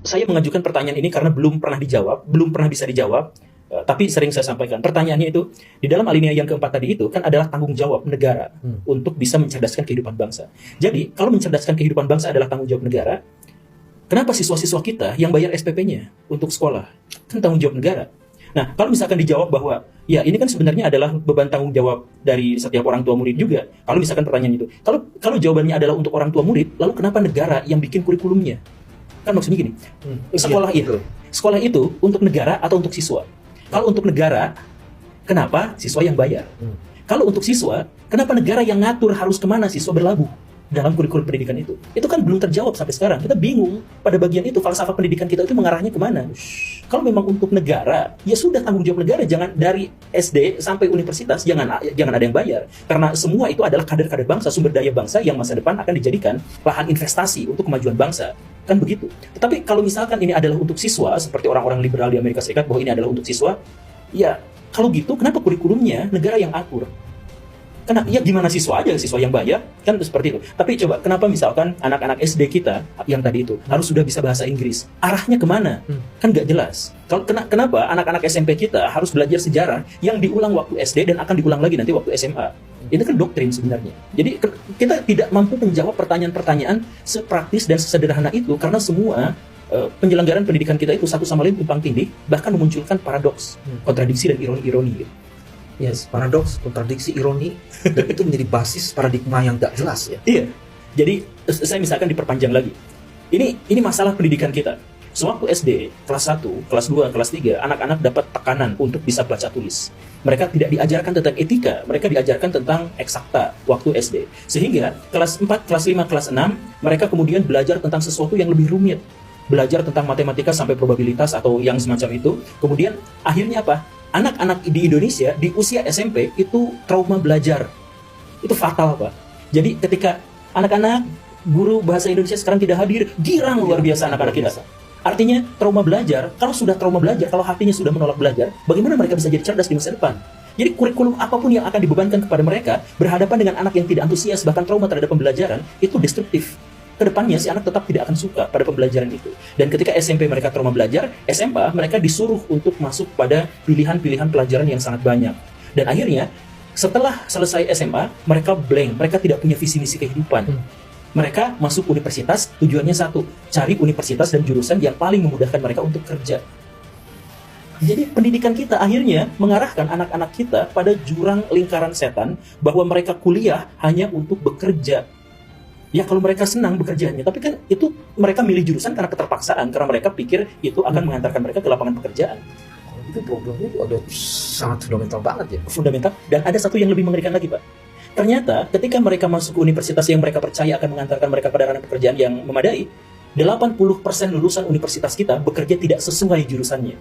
saya mengajukan pertanyaan ini karena belum pernah dijawab, belum pernah bisa dijawab, tapi sering saya sampaikan. Pertanyaannya itu, di dalam alinea yang keempat tadi itu, kan adalah tanggung jawab negara untuk bisa mencerdaskan kehidupan bangsa. Jadi, kalau mencerdaskan kehidupan bangsa adalah tanggung jawab negara, kenapa siswa-siswa kita yang bayar SPP-nya untuk sekolah? Kan tanggung jawab negara. Nah, kalau misalkan dijawab bahwa, ya ini kan sebenarnya adalah beban tanggung jawab dari setiap orang tua murid juga. Kalau misalkan pertanyaan itu, kalau jawabannya adalah untuk orang tua murid, lalu kenapa negara yang bikin kurikulumnya? Kan maksudnya gini, sekolah itu untuk negara atau untuk siswa? Kalau untuk negara, kenapa siswa yang bayar? Kalau untuk siswa, kenapa negara yang ngatur harus kemana siswa berlabuh dalam kurikulum pendidikan itu? Itu kan belum terjawab sampai sekarang. Kita bingung pada bagian itu, falsafah pendidikan kita itu mengarahnya kemana? Kalau memang untuk negara, ya sudah tanggung jawab negara. Jangan dari SD sampai universitas, jangan ada yang bayar. Karena semua itu adalah kader-kader bangsa, sumber daya bangsa yang masa depan akan dijadikan lahan investasi untuk kemajuan bangsa. Kan begitu. Tetapi kalau misalkan ini adalah untuk siswa, seperti orang-orang liberal di Amerika Serikat bahwa ini adalah untuk siswa, ya kalau gitu kenapa kurikulumnya negara yang atur? Karena ya gimana siswa aja, siswa yang bayar, kan seperti itu. Tapi coba, kenapa misalkan anak-anak SD kita yang tadi itu harus sudah bisa bahasa Inggris? Arahnya kemana? Kan nggak jelas. Kenapa anak-anak SMP kita harus belajar sejarah yang diulang waktu SD dan akan diulang lagi nanti waktu SMA? Itu kan doktrin sebenarnya. Jadi kita tidak mampu menjawab pertanyaan-pertanyaan sepraktis dan sesederhana itu karena semua penyelenggaraan pendidikan kita itu satu sama lain tumpang tindih, bahkan memunculkan paradoks, kontradiksi dan ironi-ironi gitu. Yes, paradoks, kontradiksi, ironi, dan itu menjadi basis paradigma yang gak jelas ya. Iya. Jadi saya misalkan diperpanjang lagi. Ini masalah pendidikan kita. Sewaktu SD, kelas 1, kelas 2, kelas 3, anak-anak dapat tekanan untuk bisa baca tulis. Mereka tidak diajarkan tentang etika, mereka diajarkan tentang eksakta waktu SD. Sehingga kelas 4, kelas 5, kelas 6, mereka kemudian belajar tentang sesuatu yang lebih rumit. Belajar tentang matematika sampai probabilitas atau yang semacam itu. Kemudian akhirnya apa? Anak-anak di Indonesia di usia SMP itu trauma belajar. Itu fatal, Pak. Jadi ketika anak-anak guru bahasa Indonesia sekarang tidak hadir, girang luar biasa anak-anak kita. Artinya trauma belajar, kalau sudah trauma belajar, kalau hatinya sudah menolak belajar, bagaimana mereka bisa jadi cerdas di masa depan? Jadi kurikulum apapun yang akan dibebankan kepada mereka, berhadapan dengan anak yang tidak antusias, bahkan trauma terhadap pembelajaran, itu destruktif. Kedepannya si anak tetap tidak akan suka pada pembelajaran itu. Dan ketika SMP mereka trauma belajar, SMA mereka disuruh untuk masuk pada pilihan-pilihan pelajaran yang sangat banyak. Dan akhirnya setelah selesai SMA, mereka blank, mereka tidak punya visi misi kehidupan. Mereka masuk universitas, tujuannya satu, cari universitas dan jurusan yang paling memudahkan mereka untuk kerja. Jadi pendidikan kita akhirnya mengarahkan anak-anak kita pada jurang lingkaran setan, bahwa mereka kuliah hanya untuk bekerja. Ya kalau mereka senang bekerjanya, tapi kan itu mereka milih jurusan karena keterpaksaan, karena mereka pikir itu akan mengantarkan mereka ke lapangan pekerjaan. Itu problemnya itu ada sangat fundamental banget ya. Fundamental. Dan ada satu yang lebih mengerikan lagi, Pak. Ternyata ketika mereka masuk ke universitas yang mereka percaya akan mengantarkan mereka pada ranah pekerjaan yang memadai, 80% lulusan universitas kita bekerja tidak sesuai jurusannya.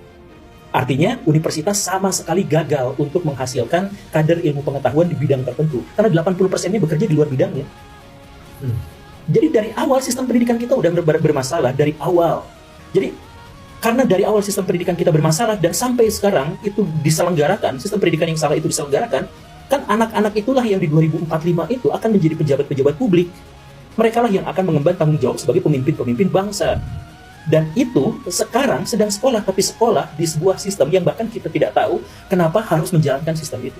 Artinya universitas sama sekali gagal untuk menghasilkan kader ilmu pengetahuan di bidang tertentu, karena 80%-nya bekerja di luar bidangnya. Jadi dari awal sistem pendidikan kita udah bermasalah dari awal. Jadi karena dari awal sistem pendidikan kita bermasalah dan sampai sekarang itu diselenggarakan, sistem pendidikan yang salah itu diselenggarakan, kan anak-anak itulah yang di 2045 itu akan menjadi pejabat-pejabat publik. Mereka lah yang akan mengemban tanggung jawab sebagai pemimpin-pemimpin bangsa. Dan itu sekarang sedang sekolah, tapi sekolah di sebuah sistem yang bahkan kita tidak tahu kenapa harus menjalankan sistem itu.